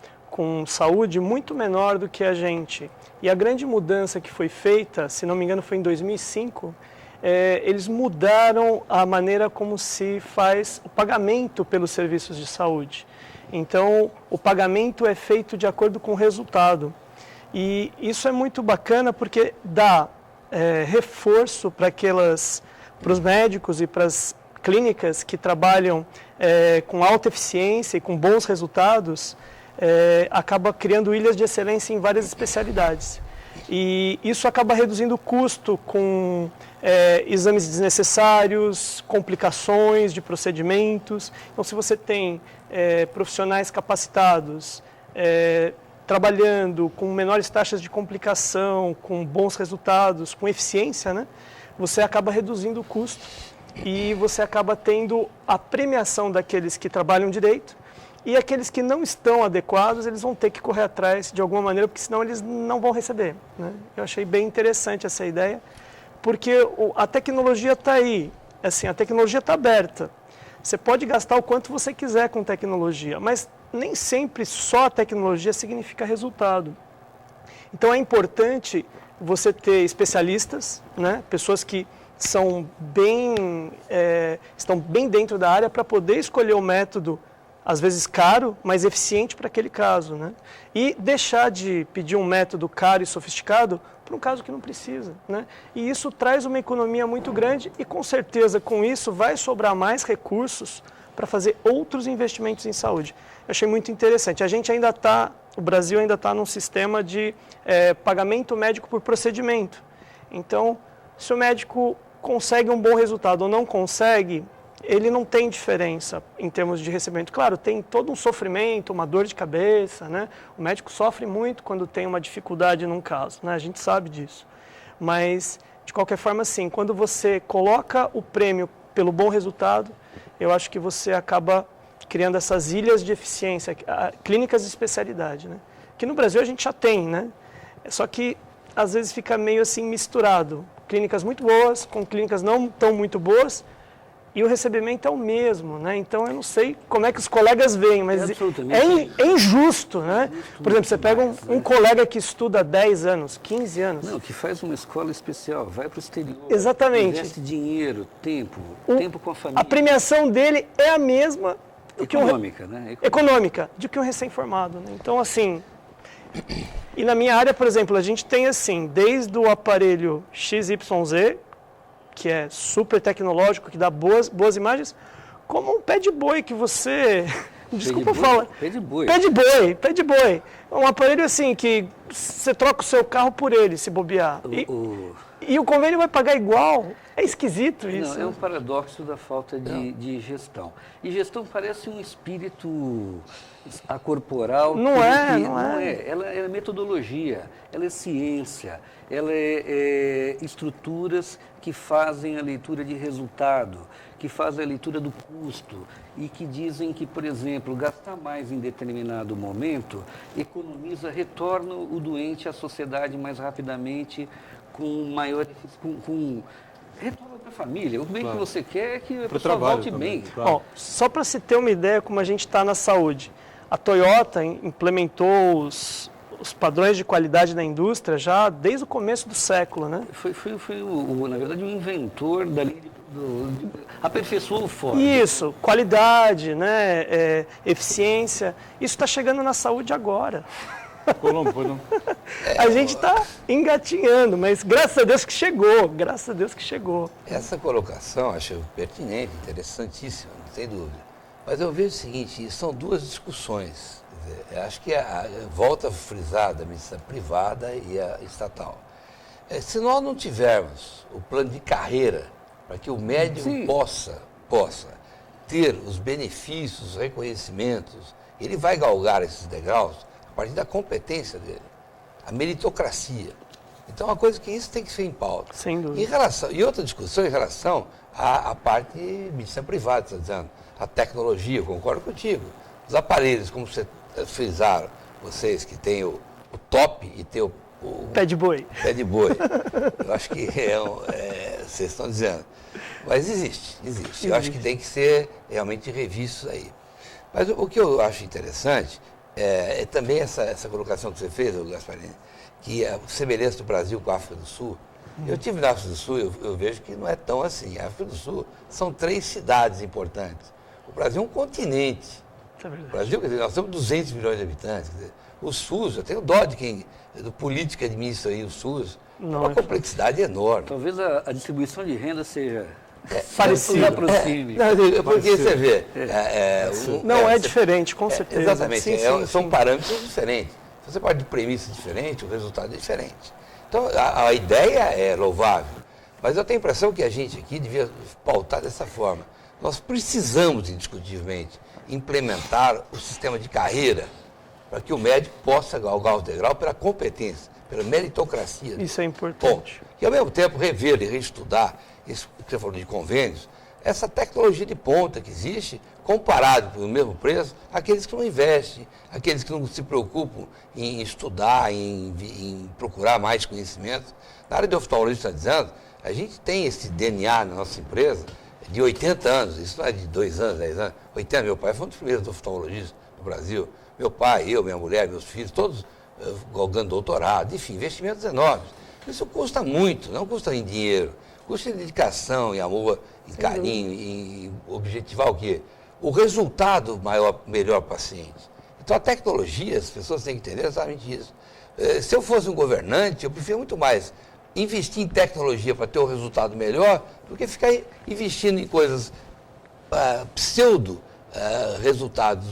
saúde muito menor do que a gente. E a grande mudança que foi feita, se não me engano foi em 2005, eles mudaram a maneira como se faz o pagamento pelos serviços de saúde. Então, o pagamento é feito de acordo com o resultado. E isso é muito bacana porque dá reforço para os médicos e para as clínicas que trabalham com alta eficiência e com bons resultados, acaba criando ilhas de excelência em várias especialidades. E isso acaba reduzindo o custo com exames desnecessários, complicações de procedimentos. Então, se você tem profissionais capacitados, trabalhando com menores taxas de complicação, com bons resultados, com eficiência, né, você acaba reduzindo o custo e você acaba tendo a premiação daqueles que trabalham direito e aqueles que não estão adequados, eles vão ter que correr atrás de alguma maneira, porque senão eles não vão receber, né? Eu achei bem interessante essa ideia, porque a tecnologia está aí, assim, a tecnologia está aberta. Você pode gastar o quanto você quiser com tecnologia, mas nem sempre só a tecnologia significa resultado. Então é importante você ter especialistas, né? Pessoas que estão bem dentro da área para poder escolher o método, às vezes caro, mas eficiente para aquele caso, né? E deixar de pedir um método caro e sofisticado para um caso que não precisa, né? E isso traz uma economia muito grande e, com certeza, com isso vai sobrar mais recursos para fazer outros investimentos em saúde. Eu achei muito interessante. O Brasil ainda está num sistema de pagamento médico por procedimento. Então, se o médico consegue um bom resultado ou não consegue, ele não tem diferença em termos de recebimento. Claro, tem todo um sofrimento, uma dor de cabeça, né? O médico sofre muito quando tem uma dificuldade num caso, né? A gente sabe disso. Mas, de qualquer forma, sim, quando você coloca o prêmio pelo bom resultado, eu acho que você acaba criando essas ilhas de eficiência, clínicas de especialidade, né? Que no Brasil a gente já tem, né? Só que, às vezes, fica meio assim misturado. Clínicas muito boas com clínicas não tão muito boas, e o recebimento é o mesmo, né? Então, eu não sei como é que os colegas veem, mas é injusto, né? Por exemplo, você pega um colega que estuda 10 anos, 15 anos. Não, que faz uma escola especial, vai para o exterior. Exatamente. Investe dinheiro, tempo com a família. A premiação dele é a mesma do econômica, né? Econômica, do que um recém-formado, né? Então, assim... E na minha área, por exemplo, a gente tem, assim, desde o aparelho XYZ, que é super tecnológico, que dá boas imagens, como um pé de boi que você... Desculpa falar. Pé de boi. Pé de boi. Um aparelho assim que você troca o seu carro por ele, se bobear. E o convênio vai pagar igual. É esquisito isso. Não, é um paradoxo da falta de gestão. E gestão parece um espírito acorporal. Não é. Ela é metodologia, ela é ciência, ela é estruturas que fazem a leitura de resultado, que fazem a leitura do custo e que dizem que, por exemplo, gastar mais em determinado momento retorna o doente à sociedade mais rapidamente, retorna para a família. O bem que você quer é que a pessoa volte bem. Claro. Ó, só para se ter uma ideia como a gente está na saúde, a Toyota implementou os padrões de qualidade da indústria já desde o começo do século, né? Foi na verdade, o inventor da linha aperfeiçoou o Ford. Isso, qualidade, né? Eficiência. Isso está chegando na saúde agora. Colombo, foi não? A gente está engatinhando, mas graças a Deus que chegou, graças a Deus que chegou. Essa colocação acho pertinente, interessantíssima, não tem dúvida. Mas eu vejo o seguinte, são duas discussões. Quer dizer, eu acho que volta a frisar da medicina privada e a estatal. Se nós não tivermos o plano de carreira para que o médico possa ter os benefícios, os reconhecimentos, ele vai galgar esses degraus a partir da competência dele, a meritocracia. Então, é uma coisa que isso tem que ser em pauta. Sem dúvida. E outra discussão em relação à parte de medicina privada, está dizendo, a tecnologia, eu concordo contigo. Os aparelhos, como frisaram, vocês que têm o top e tem o Pé de boi. Pé de boi. Eu acho que vocês estão dizendo. Mas existe. Eu acho que tem que ser realmente revisto aí. Mas o que eu acho interessante é também essa colocação que você fez, Gasparini, que a semelhança do Brasil com a África do Sul. Eu tive na África do Sul, eu vejo que não é tão assim. A África do Sul são 3 cidades importantes. O Brasil é um continente. O Brasil, quer dizer, nós temos 200 milhões de habitantes. Quer dizer, o SUS, eu tenho dó de quem, do político que administra aí o SUS, Não, uma complexidade enorme. Talvez a distribuição de renda seja Parecido. se aproxime. Porque você vê. Não, é diferente, com certeza. Exatamente, Sim, são sim. parâmetros diferentes. Você pode de premissa diferente, o resultado é diferente. Então, a ideia é louvável, mas eu tenho a impressão que a gente aqui devia pautar dessa forma. Nós precisamos, indiscutivelmente, implementar o sistema de carreira para que o médico possa galgar o degrau pela competência, pela meritocracia. Isso é importante. E, ao mesmo tempo, rever e reestudar, isso que você falou de convênios, essa tecnologia de ponta que existe, comparado pelo mesmo preço, aqueles que não investem, aqueles que não se preocupam em estudar, em procurar mais conhecimento. Na área de oftalmologia, está dizendo, a gente tem esse DNA na nossa empresa de 80 anos, isso não é de 2 anos, 10 anos, 80, meu pai foi um dos primeiros oftalmologistas no Brasil. Meu pai, eu, minha mulher, meus filhos, todos galgando doutorado, enfim, investimentos enormes. Isso custa muito, não custa em dinheiro, custa em dedicação, em amor, em carinho, em objetivar o quê? O resultado melhor para o paciente. Então a tecnologia, as pessoas têm que entender exatamente isso. Se eu fosse um governante, eu preferia muito mais investir em tecnologia para ter um resultado melhor do que ficar investindo em coisas resultados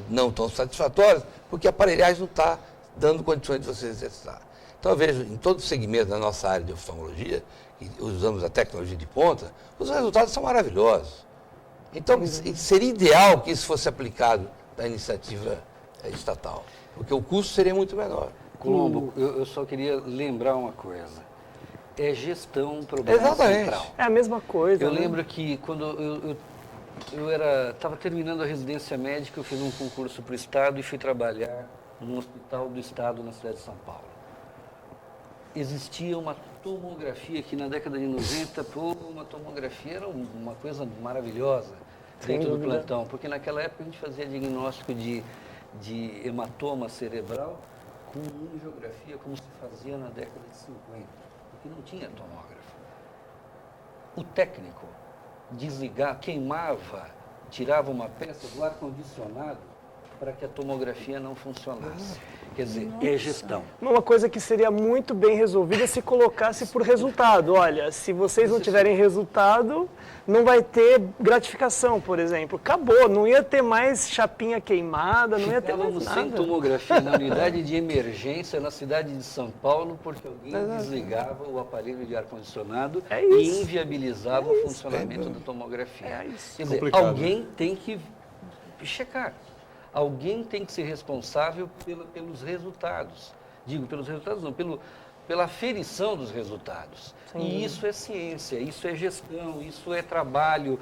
não tão satisfatórios, porque a aparelhagem não está dando condições de você exercitar. Então, eu vejo em todo o segmento da nossa área de oftalmologia, que usamos a tecnologia de ponta, os resultados são maravilhosos. Então, seria ideal que isso fosse aplicado na iniciativa estatal, porque o custo seria muito menor. Colombo, eu só queria lembrar uma coisa. É gestão um problema Exatamente. central. É a mesma coisa. Eu né? lembro que quando eu estava terminando a residência médica, eu fiz um concurso para o Estado e fui trabalhar num hospital do Estado na cidade de São Paulo. Existia uma tomografia que na década de 90, uma tomografia era uma coisa maravilhosa dentro do plantão, porque naquela época a gente fazia diagnóstico de hematoma cerebral com angiografia, como se fazia na década de 50, porque não tinha tomógrafo. O técnico queimava, tirava uma peça do ar-condicionado para que a tomografia não funcionasse. Quer dizer, é gestão. Uma coisa que seria muito bem resolvida se colocasse por resultado. Olha, se vocês não tiverem resultado, não vai ter gratificação, por exemplo. Acabou, não ia ter mais chapinha queimada, não ia ter mais Ficávamos sem nada. tomografia na unidade de emergência na cidade de São Paulo, porque alguém desligava o aparelho de ar-condicionado e inviabilizava o funcionamento da tomografia. É isso. Quer dizer, Complicado, alguém tem que checar. Alguém tem que ser responsável pelos resultados. Digo, pelos resultados não, pela aferição dos resultados. E isso é ciência, isso é gestão, isso é trabalho.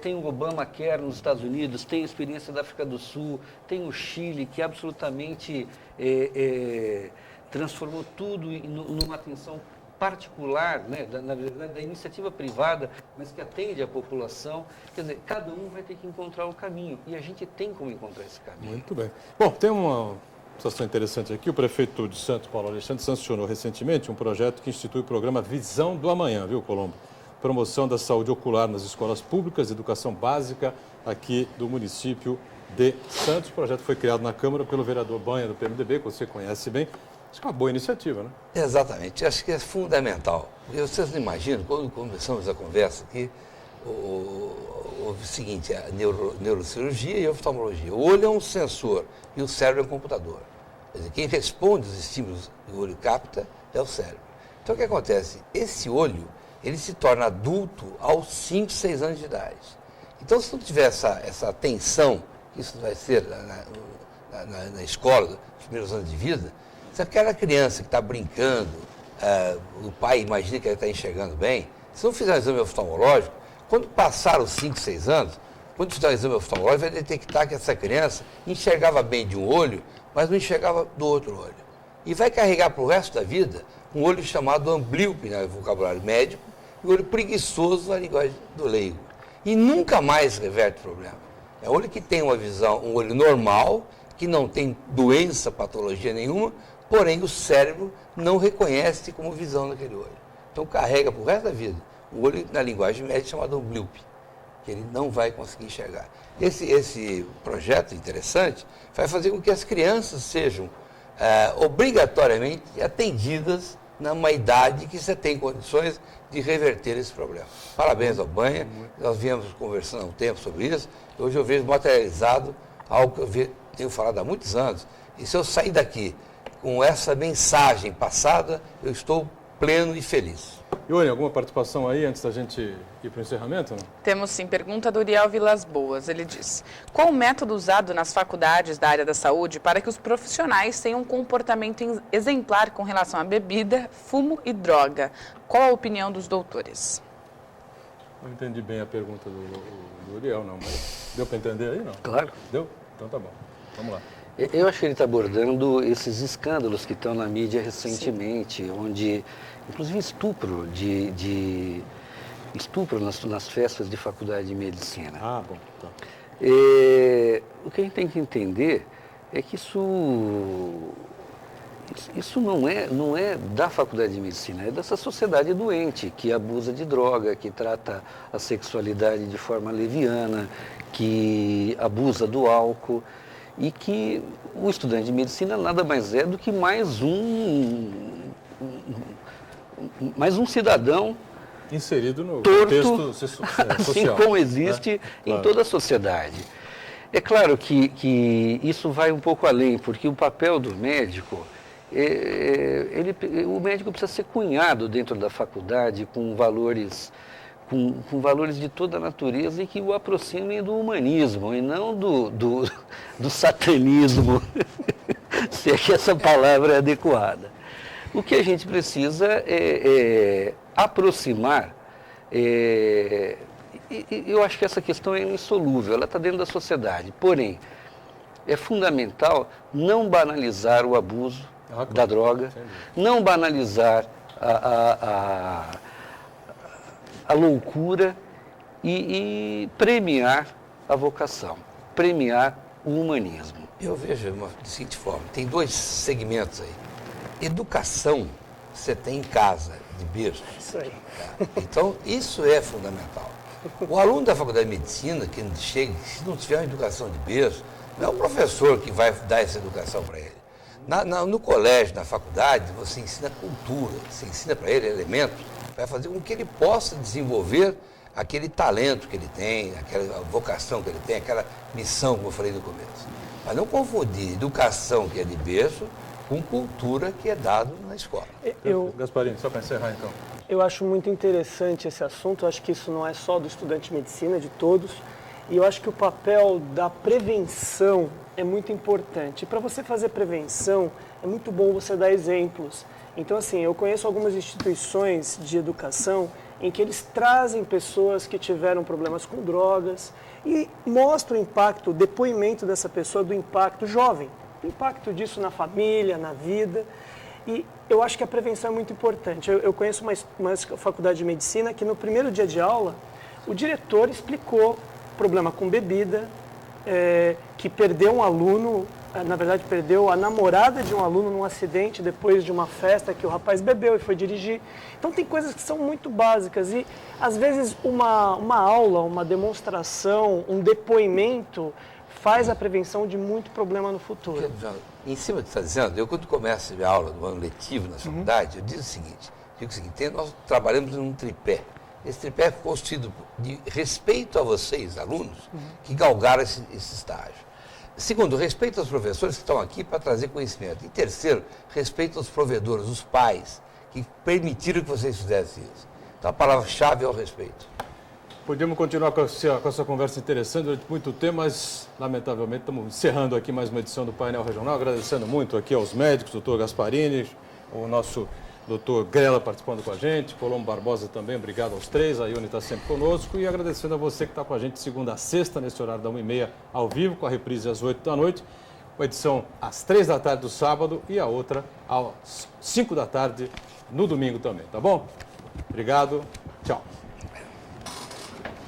Tem o Obamacare nos Estados Unidos, tem a experiência da África do Sul, tem o Chile, que absolutamente transformou tudo numa atenção particular, né, na verdade, da iniciativa privada, mas que atende a população. Quer dizer, cada um vai ter que encontrar o caminho, e a gente tem como encontrar esse caminho. Muito bem. Bom, tem uma situação interessante aqui. O prefeito de Santos, Paulo Alexandre, sancionou recentemente um projeto que institui o programa Visão do Amanhã, viu, Colombo? Promoção da saúde ocular nas escolas públicas, educação básica aqui do município de Santos. O projeto foi criado na Câmara pelo vereador Banha, do PMDB, que você conhece bem. Acho que é uma boa iniciativa, né? Exatamente, acho que é fundamental. Porque vocês não imaginam, quando começamos a conversa aqui, o seguinte, a neurocirurgia e a oftalmologia. O olho é um sensor e o cérebro é um computador. Quer dizer, quem responde os estímulos que o olho capta é o cérebro. Então o que acontece? Esse olho, ele se torna adulto aos 5, 6 anos de idade. Então se não tiver essa atenção, que isso vai ser na escola, nos primeiros anos de vida, se aquela criança que está brincando, o pai imagina que ela está enxergando bem, se não fizer um exame oftalmológico, quando passar os 5, 6 anos, quando fizer o exame oftalmológico, vai detectar que essa criança enxergava bem de um olho, mas não enxergava do outro olho. E vai carregar para o resto da vida um olho chamado amblíope, no vocabulário médico, e um olho preguiçoso na linguagem do leigo. E nunca mais reverte o problema. É um olho que tem uma visão, um olho normal, que não tem doença, patologia nenhuma, porém o cérebro não reconhece como visão naquele olho. Então carrega para o resto da vida o olho na linguagem médica chamado amblíope, que ele não vai conseguir enxergar. Esse projeto interessante vai fazer com que as crianças sejam obrigatoriamente atendidas numa idade que você tem condições de reverter esse problema. Parabéns ao Banha, nós viemos conversando há um tempo sobre isso, e hoje eu vejo materializado algo que eu tenho falado há muitos anos, e se eu sair daqui com essa mensagem passada, eu estou pleno e feliz. Ione, alguma participação aí antes da gente ir para o encerramento? Não? Temos sim, pergunta do Uriel Vilas Boas. Ele diz: qual o método usado nas faculdades da área da saúde para que os profissionais tenham um comportamento exemplar com relação à bebida, fumo e droga? Qual a opinião dos doutores? Não entendi bem a pergunta do Uriel, não, mas deu para entender aí, não? Claro. Deu? Então tá bom. Vamos lá. Eu acho que ele está abordando esses escândalos que estão na mídia recentemente, onde, inclusive, estupro nas festas de faculdade de medicina. Ah, bom. Tá. O que a gente tem que entender é que isso não é da faculdade de medicina, é dessa sociedade doente que abusa de droga, que trata a sexualidade de forma leviana, que abusa do álcool. E que o estudante de medicina nada mais é do que mais um cidadão inserido no torto, contexto social. Assim como existe Claro. em toda a sociedade. É claro que isso vai um pouco além, porque o papel do médico, o médico precisa ser cunhado dentro da faculdade com valores de toda a natureza e que o aproximem do humanismo e não do satanismo, se é que essa palavra é adequada. O que a gente precisa é aproximar, eu acho que essa questão é insolúvel, ela está dentro da sociedade, porém, é fundamental não banalizar o abuso da droga, não banalizar a loucura e premiar a vocação, premiar o humanismo. Eu vejo da seguinte forma, tem 2 segmentos aí. Educação, você tem em casa, de berço. Isso aí. Tá? Então, isso é fundamental. O aluno da faculdade de medicina, que chega, se não tiver uma educação de berço, não é o professor que vai dar essa educação para ele. No colégio, na faculdade, você ensina cultura, você ensina para ele elementos, vai fazer com que ele possa desenvolver aquele talento que ele tem, aquela vocação que ele tem, aquela missão, como eu falei no começo. Mas não confundir educação, que é de berço, com cultura, que é dado na escola. Gasparini, só para encerrar então. Eu acho muito interessante esse assunto, eu acho que isso não é só do estudante de medicina, é de todos, e eu acho que o papel da prevenção é muito importante. E para você fazer prevenção, é muito bom você dar exemplos. Então, assim, eu conheço algumas instituições de educação em que eles trazem pessoas que tiveram problemas com drogas e mostram o impacto, o depoimento dessa pessoa do impacto jovem, o impacto disso na família, na vida. E eu acho que a prevenção é muito importante. Eu conheço uma faculdade de medicina que no primeiro dia de aula, o diretor explicou problema com bebida, que perdeu um aluno, na verdade perdeu a namorada de um aluno num acidente depois de uma festa que o rapaz bebeu e foi dirigir. Então tem coisas que são muito básicas e às vezes uma aula, uma demonstração, um depoimento faz a prevenção de muito problema no futuro. Em cima do que você está dizendo, eu quando começo a minha aula no ano letivo na faculdade, eu digo o seguinte, nós trabalhamos num tripé. Esse tripé é constituído de respeito a vocês, alunos, que galgaram esse estágio. Segundo, respeito aos professores que estão aqui para trazer conhecimento. E terceiro, respeito aos provedores, os pais, que permitiram que vocês fizessem isso. Então a palavra-chave é o respeito. Podíamos continuar com essa conversa interessante durante muito tempo, mas, lamentavelmente, estamos encerrando aqui mais uma edição do Painel Regional, agradecendo muito aqui aos médicos, doutor Gasparini, o nosso doutor Grela participando com a gente, Colombo Barbosa também, obrigado aos três, a Ione está sempre conosco, e agradecendo a você que está com a gente de segunda a sexta, nesse horário da 1h30, ao vivo, com a reprise às 8 da noite, uma edição às 3 da tarde do sábado e a outra às 5 da tarde no domingo também, tá bom? Obrigado, tchau.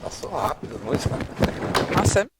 Passou rápido, muito rápido. Nossa.